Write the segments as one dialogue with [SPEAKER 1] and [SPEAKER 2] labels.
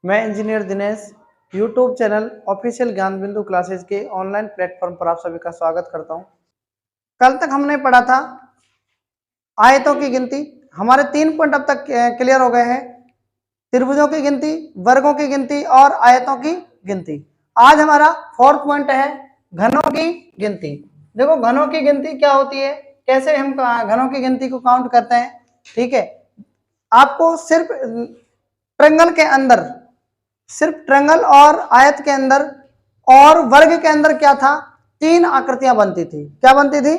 [SPEAKER 1] मैं engineer Dinesh YouTube channel official ज्ञान बिंदु क्लासेज के ऑनलाइन प्लेटफॉर्म पर आप सभी का स्वागत करता हूं। कल तक हमने पढ़ा था आयतों की गिनती। हमारे 3 पॉइंट अब तक क्लियर हो गए हैं, त्रिभुजों की गिनती, वर्गों की गिनती और आयतों की गिनती। आज हमारा 4th पॉइंट है घनों की गिनती। देखो घनों की गिनती क्या होती है, कैसे हम घनों की गिनती को काउंट करते हैं। ठीक है, आपको सिर्फ ट्रायंगल के अंदर, सिर्फ ट्रायंगल और आयत के अंदर और वर्ग के अंदर क्या था, 3 आकृतियां बनती थी। क्या बनती थी?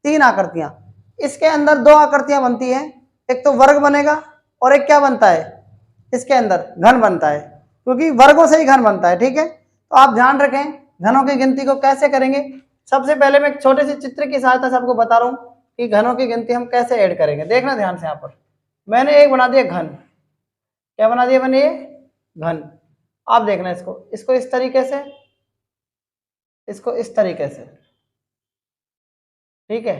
[SPEAKER 1] 3 आकृतियां। इसके अंदर 2 आकृतियां बनती हैं, एक तो वर्ग बनेगा और एक क्या बनता है, इसके अंदर घन बनता है, क्योंकि वर्गों से ही घन बनता है। ठीक है, तो आप ध्यान रखें घनों की गिनती को कैसे करेंगे। सबसे पहले मैं एक छोटे से चित्र की सहायता से आपको बता रहा हूं कि घनों की गिनती हम कैसे ऐड करेंगे। देखना ध्यान से, यहां पर मैंने एक बना दिया घन। क्या बना दिया मैंने? ये घन। आप देखना इसको, इसको इस तरीके से, इसको इस तरीके से। ठीक है,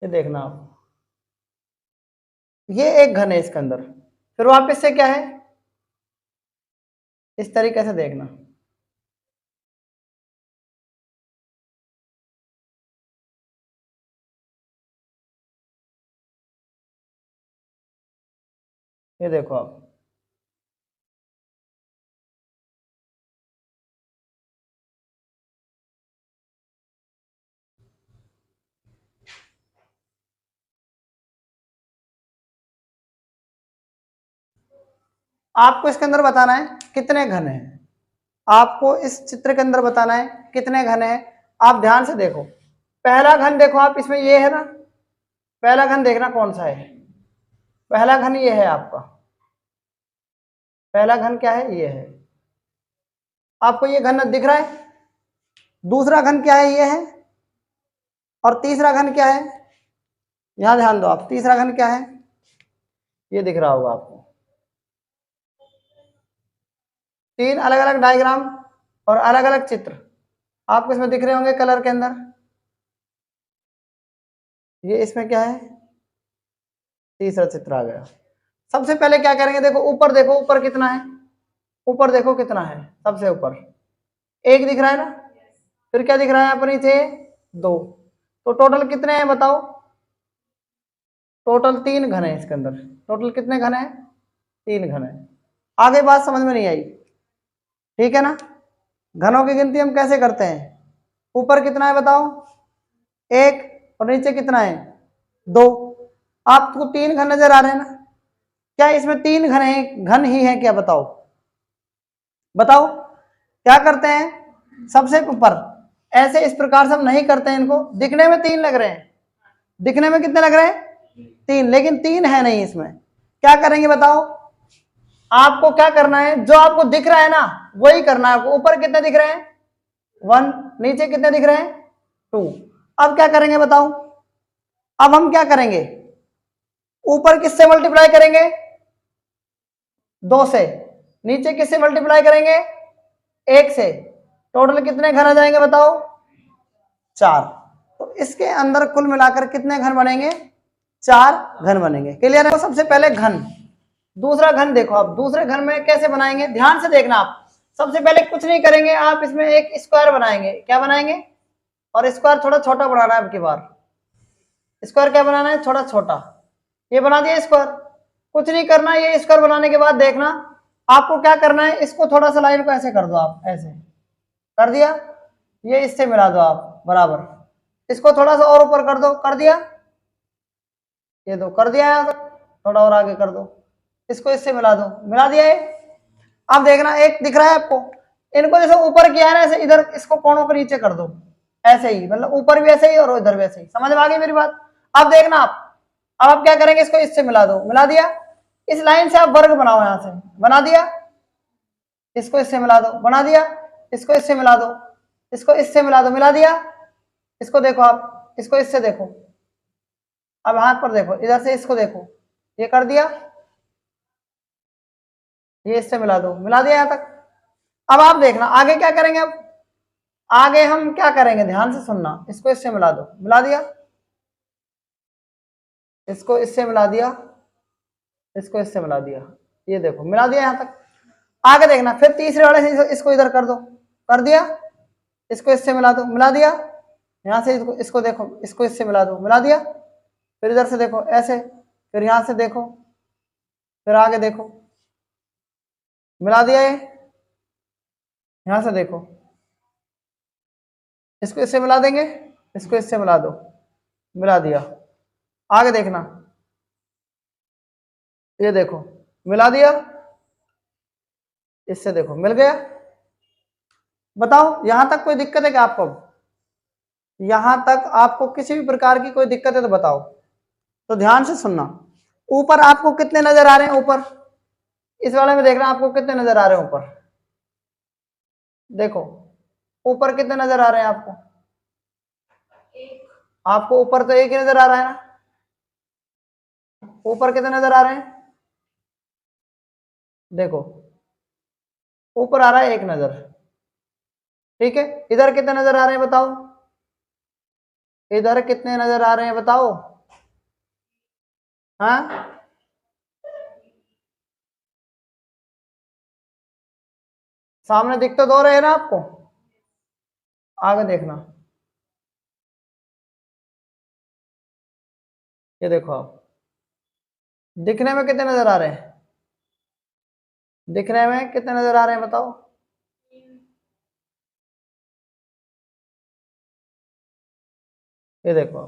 [SPEAKER 1] ये देखना आप, ये एक घन है इसके अंदर। फिर वापस से क्या है, इस तरीके से देखना। ये देखो आप, आपको इसके अंदर बताना है कितने घन है। आपको इस चित्र के अंदर बताना है कितने घन है। आप ध्यान से देखो, पहला घन देखो आप, इसमें ये है ना, पहला घन देखना कौन सा है। पहला घन ये है आपका, पहला घन क्या है, ये है। आपको ये घन दिख रहा है। दूसरा घन क्या है, ये है। और तीसरा घन क्या है, यहां ध्यान दो आप, तीसरा घन क्या है, ये दिख रहा होगा आपको। 3 अलग अलग डायग्राम और अलग अलग चित्र आपको इसमें दिख रहे होंगे कलर के अंदर। ये इसमें क्या है, तीसरा चित्र आ गया। सबसे पहले क्या करेंगे, देखो ऊपर, देखो ऊपर कितना है, ऊपर देखो कितना है, सबसे ऊपर 1 दिख रहा है ना। फिर क्या दिख रहा है यहाँ पर नीचे, 2। तो टोटल कितने हैं बताओ, टोटल 3 घन है इसके अंदर। टोटल कितने घन है, 3 घन है। आगे बात समझ में नहीं आई, ठीक है ना। घनों की गिनती हम कैसे करते हैं, ऊपर कितना है बताओ, 1, और नीचे कितना है, 2। आपको 3 घन नजर आ रहे हैं ना। क्या इसमें 3 घन है, घन ही है क्या, बताओ बताओ। क्या करते हैं, सबसे ऊपर ऐसे इस प्रकार से हम नहीं करते हैं इनको। दिखने में 3 लग रहे हैं, दिखने में कितने लग रहे हैं, 3, लेकिन 3 है नहीं इसमें। क्या करेंगे बताओ, आपको क्या करना है, जो आपको दिख रहा है ना वही करना है आपको। ऊपर कितने दिख रहे हैं, 1, नीचे कितने दिख रहे हैं, 2। अब क्या करेंगे बताओ, अब हम क्या करेंगे, ऊपर किससे मल्टीप्लाई करेंगे, 2 से। नीचे किससे मल्टीप्लाई करेंगे, 1 से। टोटल कितने घन आ जाएंगे बताओ, 4। तो इसके अंदर कुल मिलाकर कितने घन बनेंगे, 4 घन बनेंगे। क्लियर है। तो सबसे पहले घन, दूसरा घन देखो आप, दूसरे घन में कैसे बनाएंगे, ध्यान से देखना आप। सबसे पहले कुछ नहीं करेंगे, आप इसमें एक स्क्वायर बनाएंगे। क्या बनाएंगे, और स्क्वायर थोड़ा छोटा बनाना है आपकी बार। स्क्वायर क्या बनाना है, थोड़ा छोटा। ये बना दिया स्क्वायर, कुछ नहीं करना। ये स्क्वायर बनाने के बाद देखना आपको क्या करना है, इसको थोड़ा सा लाइन को ऐसे कर दो आप, ऐसे कर दिया। ये इससे मिला दो आप बराबर, इसको थोड़ा सा और ऊपर कर दो, कर दिया। ये दो कर दिया, यहां तक थोड़ा और आगे कर दो, इसको इससे मिला दो, मिला दिया। ये अब देखना एक दिख रहा है आपको, इनको जैसे ऊपर किया है ना, ऐसे इधर इसको कोनों को नीचे कर दो, ऐसे ही, मतलब ऊपर भी ऐसे ही और इधर भी ऐसे ही। समझ में आ गई मेरी बात। अब देखना आप, अब आप क्या करेंगे, इसको इससे मिला दो, मिला दिया। इस लाइन से आप वर्ग बनाओ, यहां से बना दिया। इसको इससे मिला दो, बना दिया। इसको इससे मिला दो, इसको इससे मिला दो, मिला दिया। इसको देखो आप, इसको इससे देखो। अब हाथ पर देखो, इधर से इसको देखो, ये कर दिया। ये इससे मिला दो, मिला दिया यहां तक। अब आप देखना आगे क्या करेंगे। अब आगे हम क्या करेंगे, ध्यान से सुनना। इसको इससे मिला दो, मिला दिया। इसको इससे मिला दिया, इसको इससे मिला दिया। ये देखो मिला दिया यहाँ तक। आगे देखना, फिर तीसरे वाले से इसको इधर कर दो, कर दिया, इसको इससे मिला दो, मिला दिया, यहाँ से इसको देखो, इसको इससे मिला दो, मिला दिया, फिर इधर से देखो ऐसे, फिर यहाँ से देखो, फिर आगे देखो, मिला दिया, ये यहाँ से देखो, इसको इससे मिला देंगे, इसको इससे मिला दो, मिला दिया। आगे देखना, ये देखो मिला दिया, इससे देखो मिल गया। बताओ यहां तक कोई दिक्कत है क्या आपको? यहां तक आपको किसी भी प्रकार की कोई दिक्कत है तो बताओ। तो ध्यान से सुनना, ऊपर आपको कितने नजर आ रहे हैं? ऊपर इस वाले में देखना आपको कितने नजर आ रहे हैं ऊपर, देखो ऊपर कितने नजर आ रहे हैं आपको? आपको ऊपर तो एक ही नजर आ रहा है ना, ऊपर कितने नजर आ रहे हैं? देखो ऊपर आ रहा है एक नजर, ठीक है। इधर कितने नजर आ रहे हैं बताओ? इधर कितने नजर आ रहे हैं बताओ? हाँ, सामने दिख तो दो रहे हैं ना आपको। आगे देखना, ये देखो आप, दिखने में कितने नजर आ रहे हैं? दिखने में कितने नजर आ रहे हैं बताओ? ये देखो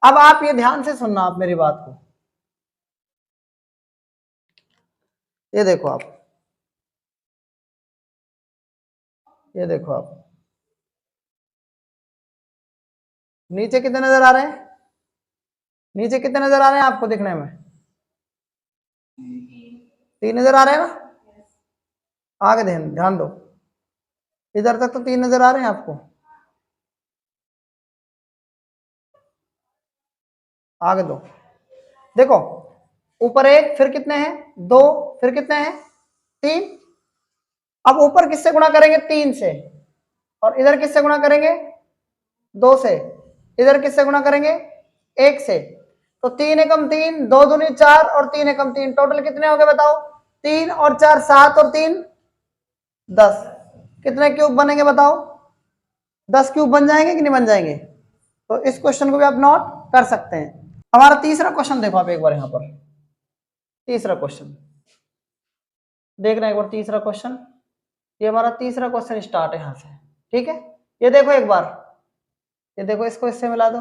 [SPEAKER 1] अब आप ये ध्यान से सुनना आप मेरी बात को, ये देखो आप, ये देखो आप, नीचे कितने नजर आ रहे हैं? नीचे कितने नजर आ रहे हैं आपको दिखने में? 3 नजर आ रहे हैं ना। आगे ध्यान ध्यान दो, इधर तक तो 3 नजर आ रहे हैं आपको। आगे दो, देखो ऊपर एक, फिर कितने हैं? 2, फिर कितने हैं? 3। अब ऊपर किससे गुणा करेंगे? 3 से। और इधर किससे गुणा करेंगे? 2 से। इधर किससे गुणा करेंगे? 1 से। तो 3 एकम 3, 2 दूनी 4 और 3 एकम 3, टोटल कितने हो गए बताओ? 3 और 4 7 और 3 10। कितने क्यूब बनेंगे बताओ? 10 क्यूब बन जाएंगे कि नहीं बन जाएंगे? तो इस क्वेश्चन को भी आप नोट कर सकते हैं। हमारा तीसरा क्वेश्चन देखो आप एक बार, यहां पर तीसरा क्वेश्चन देखना एक बार, तीसरा क्वेश्चन, ये हमारा तीसरा क्वेश्चन स्टार्ट है यहां से, ठीक है। ये देखो एक बार, ये देखो इसको इससे मिला दो,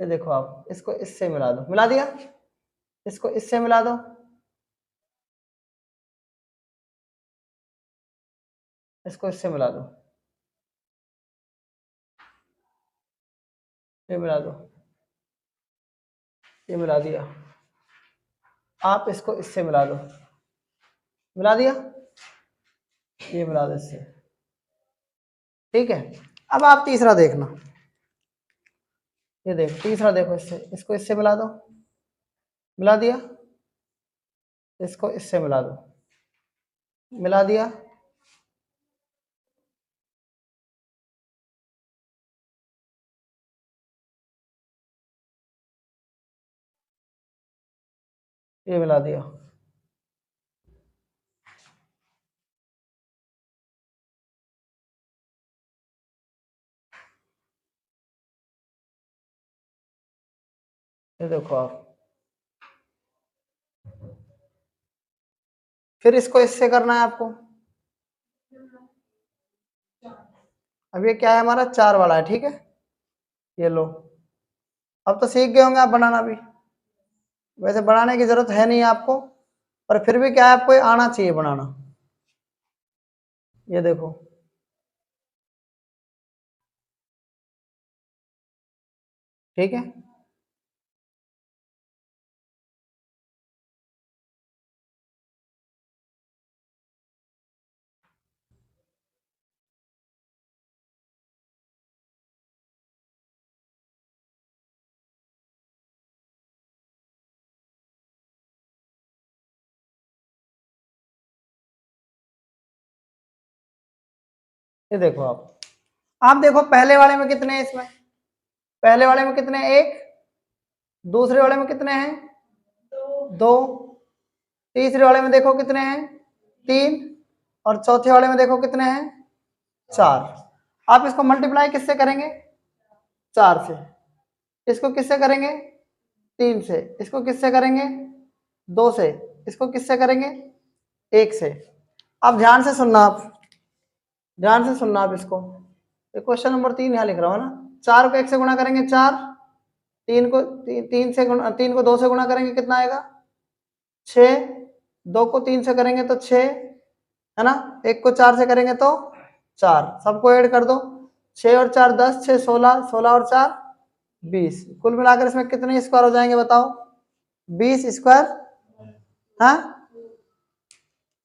[SPEAKER 1] ये देखो आप इसको इससे मिला दो, मिला दिया, इसको इससे मिला दो, इसको इससे मिला दो, ये मिला दो, ये मिला दिया, आप इसको इससे मिला दो, मिला दिया, ये मिला दो इससे, ठीक है। अब आप तीसरा देखना, ये देखो तीसरा देखो, इससे इसको इससे मिला दो, मिला दिया, इसको इससे मिला दो, मिला दिया, ये मिला दिया, ये देखो आप, फिर इसको इससे करना है आपको। अब ये क्या है हमारा 4 वाला है, ठीक है। ये लो, अब तो सीख गए होंगे आप बनाना भी, वैसे बनाने की जरूरत है नहीं आपको, पर फिर भी क्या है आपको ये आना चाहिए बनाना। ये देखो, ठीक है। ये देखो आप देखो पहले वाले में कितने हैं, इसमें पहले वाले में कितने हैं? 1, दूसरे वाले में कितने हैं? 2, तीसरे वाले में देखो कितने हैं 3, और चौथे वाले में देखो कितने हैं 4। आप इसको मल्टीप्लाई किससे करेंगे 4 से, इसको किससे करेंगे 3 से, इसको किससे करेंगे 2 से, इसको किससे करेंगे 1 से। अब ध्यान से सुनना, आप ध्यान से सुनना आप इसको, क्वेश्चन नंबर 3 यहाँ लिख रहा हूँ ना। 4 को 1 से गुणा करेंगे 4, 3 को 3 को 2 से गुणा करेंगे कितना आएगा 6, 2 को 3 से करेंगे तो 6 है ना, 1 को 4 से करेंगे तो 4, सबको ऐड कर दो 6 और 4 10, 6 16, 16 और 4 20, कुल मिलाकर इसमें कितने स्क्वायर हो जाएंगे बताओ 20 स्क्वायर, हाँ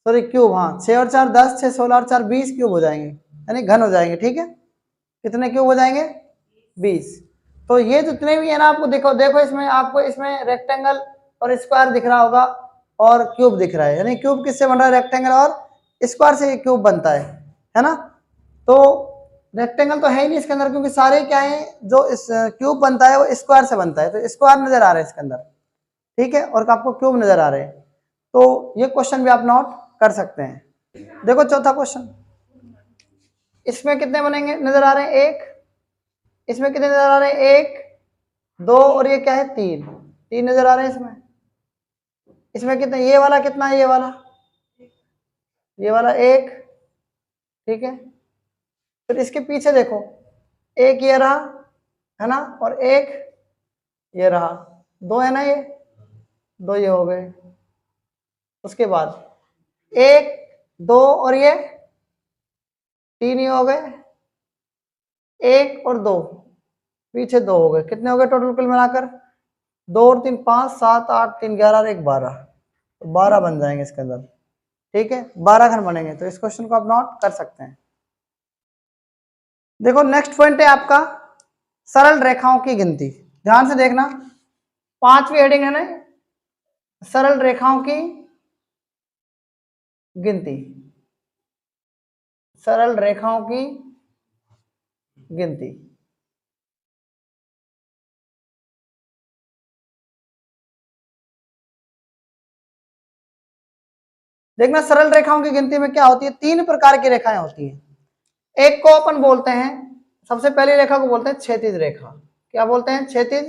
[SPEAKER 1] सॉरी क्यूब, हाँ 6 और 4 10, 6 16 और 4 20 क्यूब हो जाएंगे, यानी घन हो जाएंगे। ठीक है, कितने क्यूब हो जाएंगे 20। तो ये जितने भी है ना, आपको देखो देखो इसमें आपको इसमें रेक्टेंगल और स्क्वायर दिख रहा होगा और क्यूब दिख रहा है, यानी क्यूब किससे बन रहा है रेक्टेंगल और स्क्वायर से ये क्यूब बनता है ना। तो रेक्टेंगल तो है ही नहीं इसके अंदर, क्योंकि सारे क्या है जो इस क्यूब बनता है वो स्क्वायर से बनता है, तो स्क्वायर नजर आ रहा है इसके अंदर। ठीक है, और आपको क्यूब नजर आ रहे हैं, तो ये क्वेश्चन भी आप नोट कर सकते हैं। देखो चौथा क्वेश्चन, इसमें कितने बनेंगे नजर आ रहे हैं 1, इसमें कितने नजर आ रहे हैं 1 2, और ये क्या है 3 नजर आ रहे हैं इसमें। इसमें कितने, ये वाला कितना है, ये वाला 1, ठीक है। फिर इसके पीछे देखो, एक ये रहा है ना, और एक ये रहा, 2 है ना, ये 2 ये हो गए। उसके बाद 1 2 और ये 3 ये हो गए, 1 और 2 पीछे 2 हो गए, कितने हो गए टोटल कुल मिलाकर 2 और 3 5 7 8 3 11 और 1 12, तो 12 बन जाएंगे इसके अंदर। ठीक है, 12 घन बनेंगे, तो इस क्वेश्चन को आप नोट कर सकते हैं। देखो नेक्स्ट पॉइंट है आपका सरल रेखाओं की गिनती। ध्यान से देखना, 5वीं हेडिंग है ना, सरल रेखाओं की गिनती, सरल रेखाओं की गिनती। देखना सरल रेखाओं की गिनती में क्या होती है, 3 प्रकार की रेखाएं होती हैं। एक को अपन बोलते हैं, सबसे पहली रेखा को बोलते हैं क्षैतिज रेखा। क्या बोलते हैं, क्षैतिज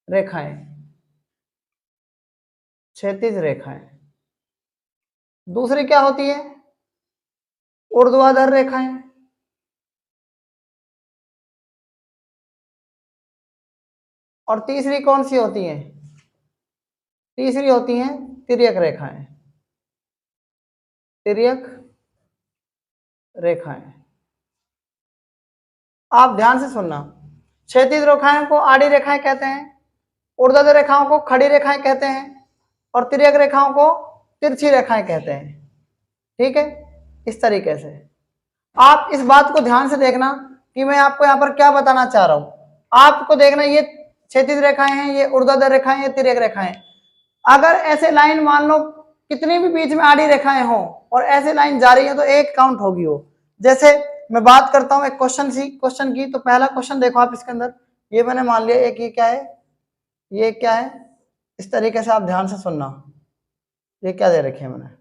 [SPEAKER 1] रेखाएं, क्षैतिज रेखाएं। दूसरी क्या होती है, ऊर्ध्वाधर रेखाएं, और तीसरी कौन सी होती है, तीसरी होती हैं तिर्यक रेखाएं, तिर्यक रेखाएं। आप ध्यान से सुनना, क्षैतिज रेखाएं को आड़ी रेखाएं कहते हैं, ऊर्ध्वाधर रेखाओं को खड़ी रेखाएं कहते हैं, और तिर्यक रेखाओं को तिरछी रेखाएं कहते हैं। ठीक है, इस तरीके से आप इस बात को ध्यान से देखना कि मैं आपको यहाँ पर क्या बताना चाह रहा हूं। आपको देखना, ये क्षैतिज रेखाएं हैं, ये ऊर्ध्वाधर रेखाएं, ये तिर्यक रेखाएं। अगर ऐसे लाइन मान लो कितनी भी बीच में आड़ी रेखाएं हो और ऐसे लाइन जा रही है तो एक काउंट होगी वो। जैसे मैं बात करता हूं एक क्वेश्चन की, तो पहला क्वेश्चन देखो आप इसके अंदर, ये मैंने मान लिया एक, ये क्या है, ये क्या है, इस तरीके से आप ध्यान से सुनना, ये क्या दे रखे हैं मैंने,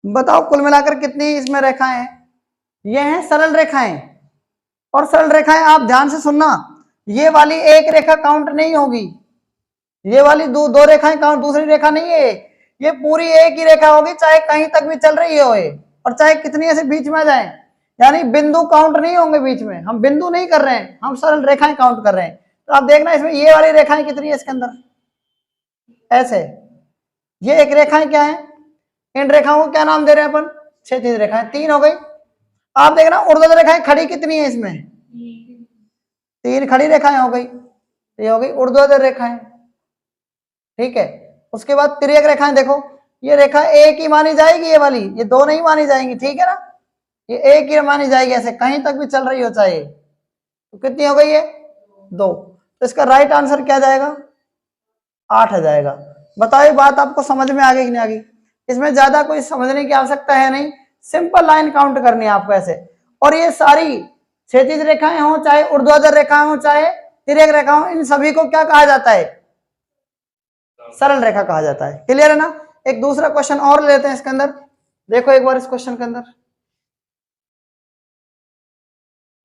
[SPEAKER 1] बताओ कुल मिलाकर कितनी इसमें रेखाएं हैं। ये हैं सरल रेखाएं, और सरल रेखाएं आप ध्यान से सुनना, ये वाली एक रेखा काउंट नहीं होगी, ये वाली दो रेखाएं काउंट, दूसरी रेखा नहीं है, ये पूरी एक ही रेखा होगी, चाहे कहीं तक भी चल रही हो ये, और चाहे कितनी ऐसे बीच में आ जाए, यानी बिंदु काउंट नहीं होंगे बीच में, हम बिंदु नहीं कर रहे हैं, हम सरल रेखाएं काउंट कर रहे हैं। तो आप देखना इसमें ये वाली रेखाएं कितनी है इसके अंदर, ऐसे ये एक रेखाएं क्या है, इन रेखाओं को क्या नाम दे रहे हैं अपन, क्षैतिज रेखाएं, 3 हो गई। आप देखना ऊर्ध्वाधर रेखाएं खड़ी कितनी है इसमें, 3 खड़ी रेखाएं हो गई, ये हो गई ऊर्ध्वाधर रेखाएं। ठीक है, उसके बाद तिर्यक रेखाएं देखो, ये रेखा एक ही मानी जाएगी, ये वाली, ये 2 नहीं मानी जाएंगी। ठीक है ना, ये एक ही मानी जाएगी, ऐसे कहीं तक भी चल रही हो चाहे, तो कितनी हो गई है 2। तो इसका राइट आंसर क्या जाएगा 8 आ जाएगा। बताओ ये बात आपको समझ में आ गई कि नहीं आ गई? इसमें ज्यादा कोई समझने की आवश्यकता है नहीं, सिंपल लाइन काउंट करनी है आपको ऐसे। और ये सारी क्षैतिज रेखाएं हो चाहे ऊर्ध्वाधर रेखाएं हो चाहे तिर्यक रेखा हो, इन सभी को क्या कहा जाता है सरल रेखा कहा जाता है। क्लियर है ना? एक दूसरा क्वेश्चन और लेते हैं इसके अंदर, देखो एक बार इस क्वेश्चन के अंदर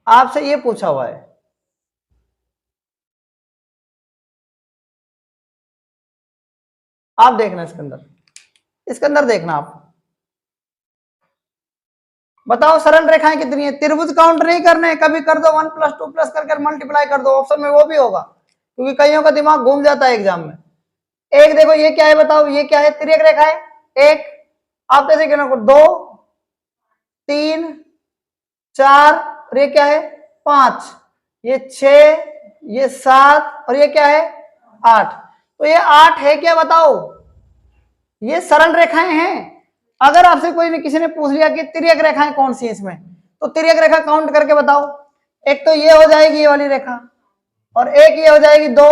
[SPEAKER 1] आपसे ये पूछा हुआ है, आप देखना इसके अंदर देखना आप बताओ सरल रेखाएं कितनी है। त्रिभुज काउंट नहीं करने, कभी कर दो 1 + 2 प्लस करके मल्टीप्लाई कर दो, ऑप्शन में वो भी होगा क्योंकि कईयों का दिमाग घूम जाता है एग्जाम में। एक देखो ये क्या है, बताओ ये क्या है, तिर्यक रेखा है एक, आप कैसे कहना 2 3 4 और ये क्या है 5, ये 6, ये 7 और ये क्या है 8। तो ये 8 है क्या बताओ? ये सरल रेखाएं हैं। अगर आपसे कोई ने किसी ने पूछ लिया कि तिर्यक रेखाएं कौन सी है इसमें, तो तिर्यक रेखा काउंट करके बताओ। एक तो ये हो जाएगी ये वाली रेखा, और एक ये हो जाएगी 2,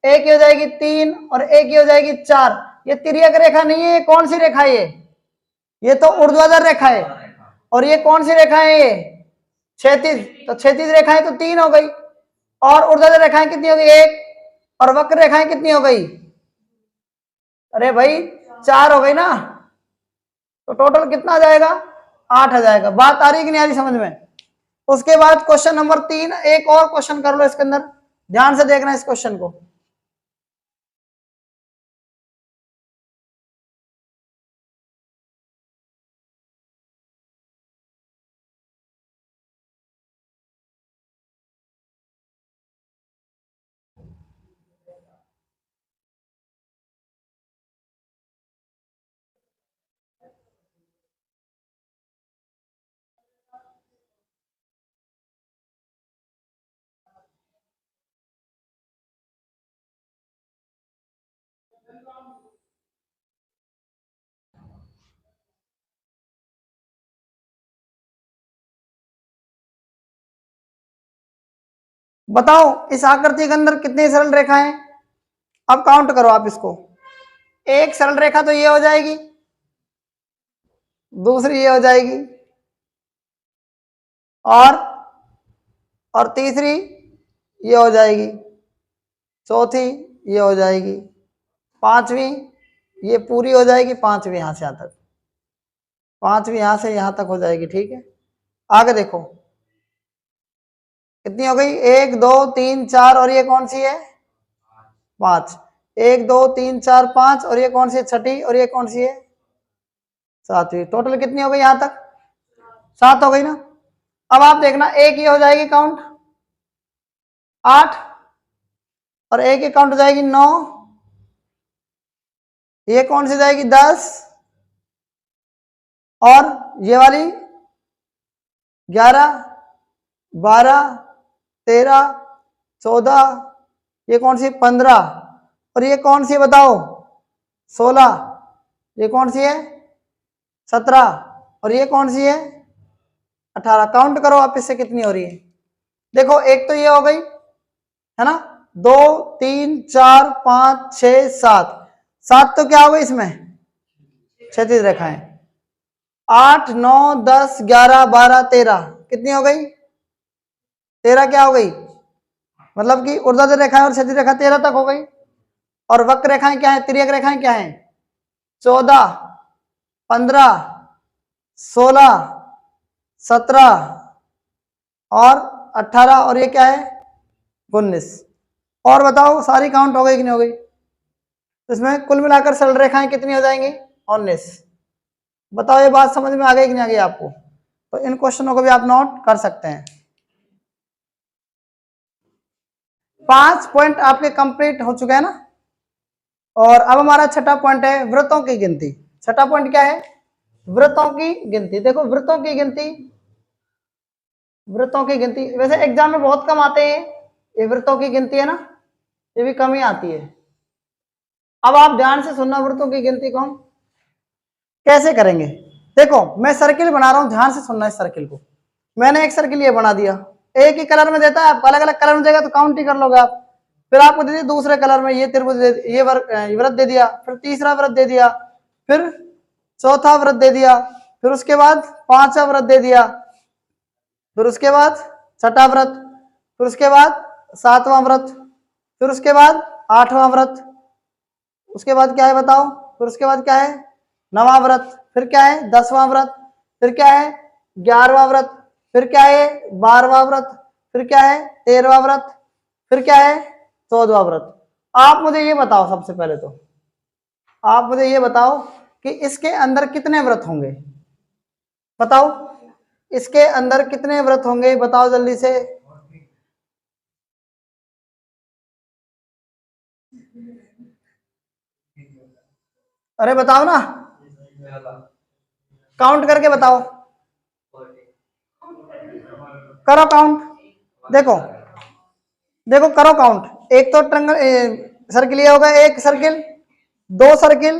[SPEAKER 1] एक ये हो जाएगी 3 और एक ये हो जाएगी 4। ये तिर्यक रेखा नहीं है, ये कौन सी रेखा है ये तो ऊर्ध्वाधर रेखा है। और ये कौन सी रेखा है ये क्षैतिज, तो क्षैतिज रेखाएं तो 3 हो गई, और ऊर्ध्वाधर रेखाएं कितनी हो गई 1, और वक्र रेखाएं कितनी हो गई, अरे भाई 4 हो गई ना। तो टोटल कितना आ जाएगा 8 आ जाएगा। बात आ रही कि नहीं आ रही समझ में? उसके बाद क्वेश्चन नंबर 3, एक और क्वेश्चन कर लो इसके अंदर, ध्यान से देखना इस क्वेश्चन को। बताओ इस आकृति के अंदर कितनी सरल रेखाएं, अब काउंट करो आप इसको। एक सरल रेखा तो ये हो जाएगी, दूसरी ये हो जाएगी, और तीसरी ये हो जाएगी, चौथी ये हो जाएगी, पांचवी ये पूरी हो जाएगी, पांचवी यहां से यहां तक, पांचवी यहां से यहां तक हो जाएगी। ठीक है, आगे देखो कितनी हो गई 1 2 3 4 और ये कौन सी है 5, 1 2 3 4 5 और ये कौन सी है छठी, और ये कौन सी है सातवीं। टोटल कितनी हो गई यहां तक 7 हो गई ना। अब आप देखना एक ये हो जाएगी काउंट 8, और एक ये काउंट हो जाएगी 9, ये कौन सी जाएगी 10, और ये वाली 11 12 13 14, ये कौन सी 15, और ये कौन सी बताओ 16, ये कौन सी है 17, और ये कौन सी है 18। काउंट करो आप इससे कितनी हो रही है। देखो एक तो ये हो गई है ना, 2 3 4 5 6 7, 7 तो क्या हो गई इसमें क्षैतिज रेखाएं, 8 9 10 11 12 13 कितनी हो गई 13 क्या हो गई, मतलब कि ऊर्ध्वाधर रेखाएं और क्षैतिज रेखा 13 तक हो गई। और वक्र रेखाएं क्या है, तिर्यक रेखाएं क्या है 14 15 16 17 और 18, और ये क्या है 19। और बताओ सारी काउंट हो गई कि नहीं हो गई? इसमें कुल मिलाकर सरल रेखाएं कितनी हो जाएंगी 19। बताओ ये बात समझ में आ गई कि नहीं आ गई आपको? तो इन क्वेश्चनों को भी आप नोट कर सकते हैं। 5 पॉइंट आपके कंप्लीट हो चुके हैं ना। और अब हमारा छठा पॉइंट है वृत्तों की गिनती। छठा पॉइंट क्या है वृत्तों की गिनती। देखो वृत्तों की गिनती, वृत्तों की गिनती वैसे एग्जाम में बहुत कम आते हैं, ये वृत्तों की गिनती है ना, ये भी कम ही आती है। अब आप ध्यान से सुनना वृत्तों की गिनती को हम कैसे करेंगे। देखो मैं सर्किल बना रहा हूं, ध्यान से सुनना इस सर्किल को। मैंने एक सर्किल ये बना दिया, एक ही कलर में देता है, आपको अलग अलग कलर में देगा तो काउंट ही कर लोगे आप। फिर आपको दे दिया दूसरे कलर में ये त्रिभुज ये व्रत दे दिया, फिर तीसरा व्रत दे दिया, फिर चौथा व्रत दे दिया, फिर उसके बाद पांचवा व्रत दे दिया, फिर उसके बाद छठा व्रत, फिर उसके बाद सातवां व्रत, फिर उसके बाद आठवां व्रत, उसके बाद क्या है बताओ, फिर उसके बाद क्या है नवां व्रत, फिर क्या है 10वां व्रत, फिर क्या है 11वां व्रत, फिर क्या है 12वां व्रत, फिर क्या है 13वां व्रत, फिर क्या है 14वां व्रत। आप मुझे ये बताओ, सबसे पहले तो आप मुझे ये बताओ कि इसके अंदर कितने व्रत होंगे, बताओ इसके अंदर कितने व्रत होंगे, बताओ जल्दी से। अरे बताओ ना, काउंट करके बताओ, करो काउंट, देखो देखो करो काउंट। एक तो ट्रंगल सर्किल ये होगा, एक सर्किल, दो सर्किल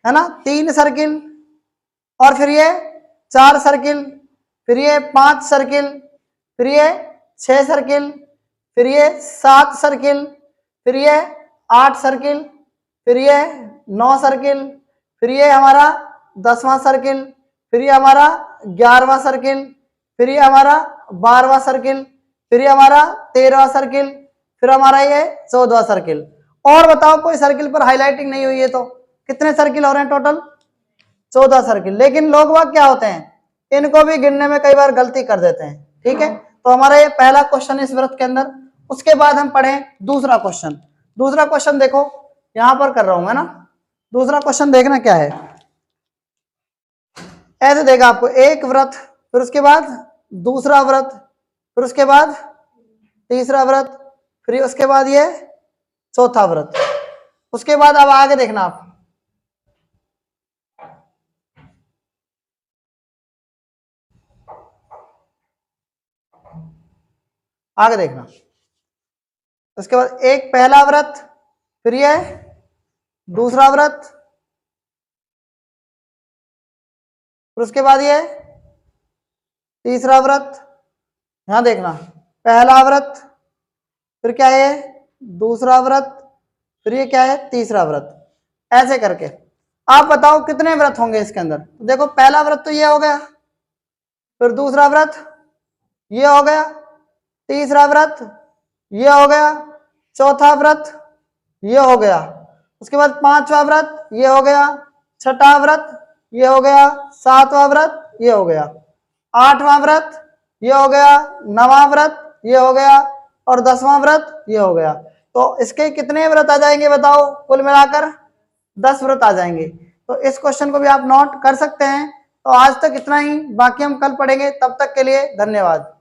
[SPEAKER 1] है ना, तीन सर्किल, और फिर ये चार सर्किल, फिर ये पांच सर्किल, फिर ये छह सर्किल, फिर ये सात सर्किल, फिर ये आठ सर्किल, फिर ये नौ सर्किल, फिर ये हमारा 10वां सर्किल, फिर ये हमारा 11वां सर्किल, फिर ये हमारा 12वां सर्किल, फिर ये हमारा 13वां सर्किल, फिर हमारा ये 14वां सर्किल। और बताओ कोई सर्किल पर हाईलाइटिंग नहीं हुई है तो कितने सर्किल हो रहे हैं टोटल, 14 सर्किल। लेकिन लोग वह क्या होते हैं, इनको भी गिनने में कई बार गलती कर देते हैं। ठीक है, तो हमारा ये पहला क्वेश्चन इस व्रत के अंदर। उसके बाद हम पढ़ें दूसरा क्वेश्चन। दूसरा क्वेश्चन देखो, यहां पर कर रहा हूं मैं ना, दूसरा क्वेश्चन देखना क्या है। ऐसे देगा आपको एक व्रत, फिर उसके बाद दूसरा व्रत, फिर उसके बाद तीसरा व्रत, फिर उसके बाद ये चौथा व्रत। उसके बाद अब आगे देखना आप, आगे देखना। उसके बाद एक पहला व्रत, फिर ये दूसरा व्रत, फिर उसके बाद ये तीसरा व्रत। यहां देखना, पहला व्रत, फिर क्या है दूसरा व्रत, फिर ये क्या है तीसरा व्रत। ऐसे करके आप बताओ कितने व्रत होंगे इसके अंदर। तो देखो पहला व्रत तो ये हो गया, फिर दूसरा व्रत ये हो गया, तीसरा व्रत ये हो गया, चौथा व्रत ये हो गया, उसके बाद पांचवा व्रत ये हो गया, छठा व्रत ये हो गया, सातवां व्रत ये हो गया, आठवां व्रत ये हो गया, नवां व्रत ये हो गया, और 10वां व्रत ये हो गया। तो इसके कितने व्रत आ जाएंगे बताओ, कुल मिलाकर 10 व्रत आ जाएंगे। तो इस क्वेश्चन को भी आप नोट कर सकते हैं। तो आज तक इतना ही, बाकी हम कल पढ़ेंगे। तब तक के लिए धन्यवाद।